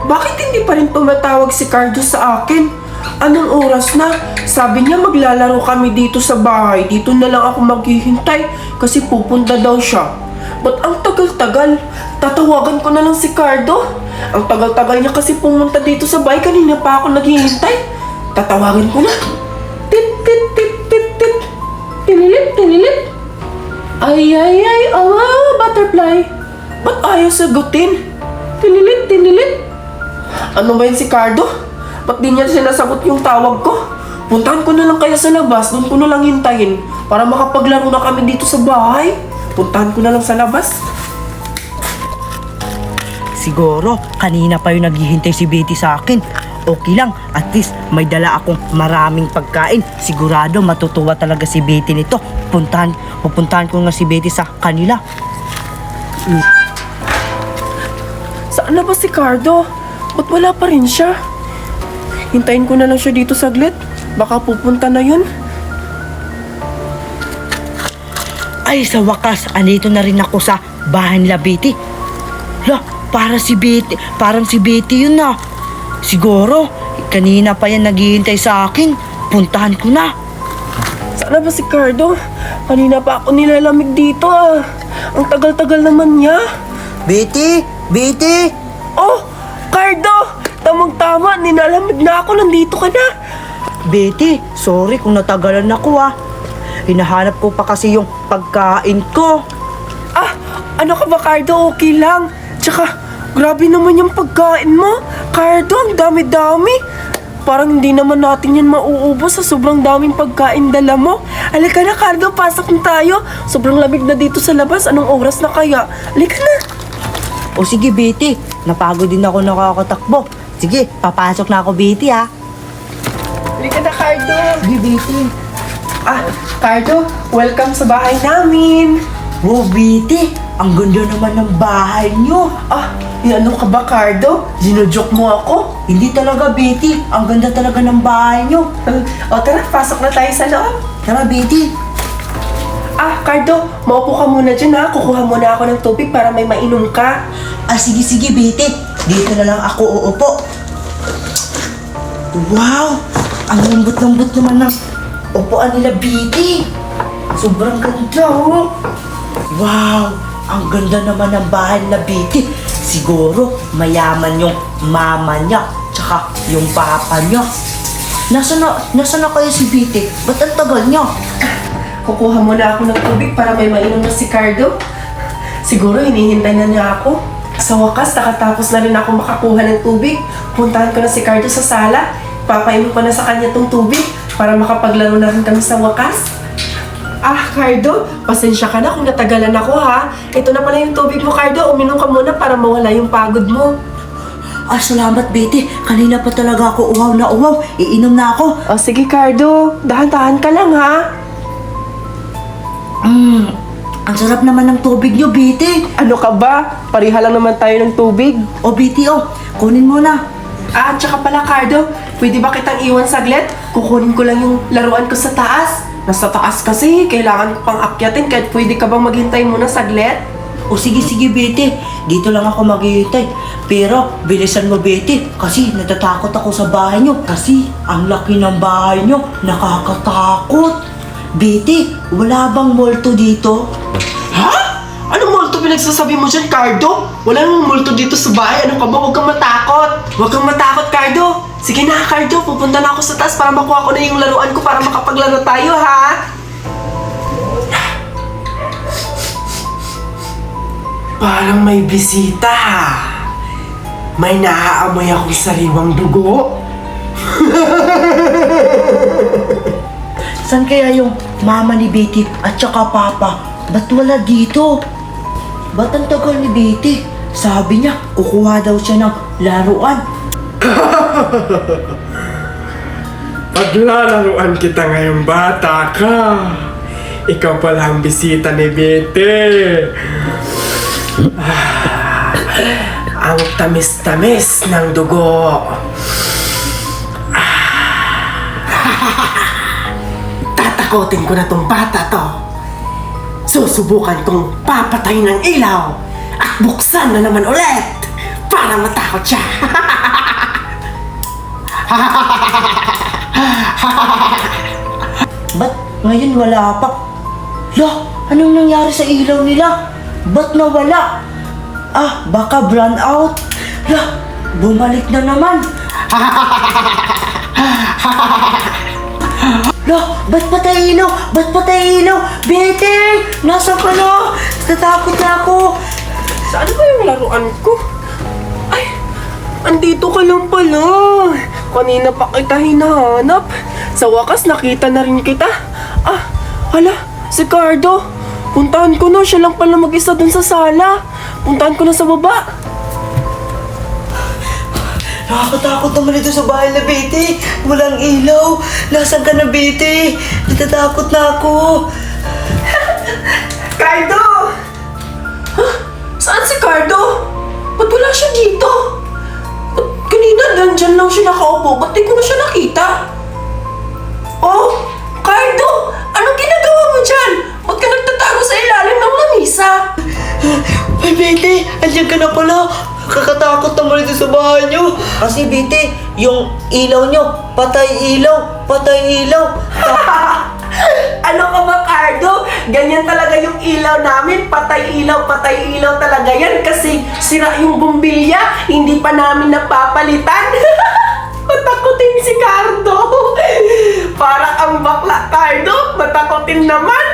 Bakit hindi pa rin tumatawag si Cardo sa akin? Anong oras na? Sabi niya maglalaro kami dito sa bahay. Dito na lang ako maghihintay kasi pupunta daw siya. Ba't ang tagal-tagal? Tatawagan ko na lang si Cardo. Ang tagal-tagal niya kasi pumunta dito sa bahay. Kanina pa ako naghihintay. Tatawagan ko na. Tit, tit, tit, tit, tit. Tinilit, tinilit. Ay, ay, ay, butterfly. Ba't ayaw sagutin? Tinilit, tinilit. Ano ba yun si Cardo? Ba't di niya sinasagot yung tawag ko? Puntahan ko na lang kaya sa labas, doon ko na lang hintayin para makapaglaro na kami dito sa bahay. Puntahan ko na lang sa labas. Siguro, kanina pa yung naghihintay si Betty sa akin. Okay lang, at least may dala akong maraming pagkain. Sigurado matutuwa talaga si Betty nito. Pupuntahan ko nga si Betty sa kanila. Saan na ba si Cardo? Ba't wala pa rin siya? Hintayin ko na lang siya dito saglit. Baka pupunta na yun. Ay, sa wakas, andito na rin ako sa bahay nila Betty. Parang si Betty yun na. Siguro, kanina pa yan naghihintay sa akin. Puntahan ko na. Saan na ba si Cardo? Kanina pa ako nilalamig dito ah. Ang tagal-tagal naman niya. Betty! Betty! Oh! Cardo! Tamang-tama, nilalamig na ako. Nandito ka na. Betty, sorry kung natagalan ako ah. Hinahanap ko pa kasi yung pagkain ko. Ah! Ano ka ba, Cardo? Okay lang. Tsaka, grabe naman yung pagkain mo. Cardo, ang dami-dami. Parang hindi naman natin yan mauubos sa sobrang daming pagkain dala mo. Halika na, Cardo. Pasok na tayo. Sobrang lamig na dito sa labas. Anong oras na kaya? Halika na. O sige, Betty. Napagod din ako nakakatakbo. Sige, papasok na ako, Betty ah. Halika na, Cardo. Sige, Betty. Ah, Cardo, welcome sa bahay namin. Oh, Betty. Ang ganda naman ng bahay niyo. Ah, ano ka ba, Cardo? Ginujoke mo ako? Hindi talaga, Betty. Ang ganda talaga ng bahay niyo. O tara, pasok na tayo sa loob. Tara, Betty. Ah, Cardo, maupo ka muna dyan ha. Kukuha muna ako ng tubig para may mainom ka. Ah, sige, Betty. Dito na lang ako uupo. Wow! Ang lambot-lambot naman ng upuan nila, Betty. Sobrang ganda, oh. Wow! Ang ganda naman ng bahay nila, Betty. Siguro, mayaman yung mama niya, tsaka yung papa niya. Nasaan na kayo si Betty? Ba't ang tagal niya? Kukuha muna ako ng tubig para may mainom na si Cardo. Siguro hinihintay na niya ako. Sa wakas, nakatapos na rin ako makakuha ng tubig. Puntahan ko na si Cardo sa sala. Papainom ko na sa kanya tong tubig para makapaglaro na rin kami sa wakas. Ah, Cardo, pasensya ka na kung natagalan ako ha. Ito na pala yung tubig mo, Cardo. Uminom ka muna para mawala yung pagod mo. Ah, salamat, Betty. Kanina pa talaga ako uhaw na uhaw. Iinom na ako. O sige, Cardo. Dahan-dahan ka lang ha. Ang sarap naman ng tubig niyo, Betty. Ano ka ba? Pariha lang naman tayo ng tubig. O, Betty, kunin mo na. Ah, tsaka pala, Cardo, pwede ba kitang iwan saglit? Kukunin ko lang yung laruan ko sa taas. Nasa taas kasi, kailangan ko pang akyatin, kahit pwede ka bang maghintay muna saglit? O, sige, Betty. Dito lang ako maghihintay. Pero, bilisan mo, Betty. Kasi natatakot ako sa bahay niyo. Kasi, ang laki ng bahay niyo. Nakakatakot. Betty, wala bang multo dito? Ha? Anong multo pinagsasabi mo dyan, Cardo? Wala namang multo dito sa bahay. Ano ka ba? Huwag kang matakot. Huwag kang matakot, Cardo. Sige na, Cardo. Pupunta na ako sa taas para makuha ko na yung laruan ko para makapaglaro tayo, ha? Parang may bisita. May naaamoy akong sariwang dugo. Saan kaya yung mama ni Betty at saka papa? Ba't wala dito? Ba't ang tagal ni Betty? Sabi niya, kukuha daw siya ng laruan. Paglalaruan kita ngayong bata ka. Ikaw pala ang bisita ni Betty. Ang tamis-tamis ng dugo. Tatakotin ko na tong bata to. Susubukan kong papatay ng ilaw at buksan na naman ulit para matakot siya. Ba't ngayon wala pa? Lah, anong nangyari sa ilaw nila? Ba't nawala? Ah, baka brown out. Lah, bumalik na naman. Lah, ba't patay ilaw? Ba't patay ilaw? Betty! Nasaan ka na? Natatakot na ako. Saan ba yung laruan ko? Ay, andito ka lang pala. Kanina pa kita hinahanap. Sa wakas, nakita na rin kita. Ah, hala, si Cardo. Puntahan ko na, siya lang pala mag-isa dun sa sala. Puntahan ko na sa baba. Nakakatakot naman ito sa bahay na, Betty. Walang ilaw. Nasaan ka na, Betty? Natatakot na ako. Cardo! Huh? Saan si Cardo? Ba't wala siya dito? Ba't kanina nandyan lang siya nakaupo? Ba't di ko na siya nakita? Oh, Cardo! Anong ginagawa mo dyan? Ba't ka nagtatago sa ilalim ng lamisa? Ay, Betty! Andiyan ka na pala. Kakatakot naman ito sa bahay niyo. Kasi, Betty, yung ilaw niyo, patay ilaw, patay ilaw. Ano ka ba, Cardo? Ganyan talaga yung ilaw namin. Patay ilaw talaga yan. Kasi sira yung bumbilya. Hindi pa namin napapalitan. Matakotin si Cardo. Para ang bakla, Cardo. Matakotin naman.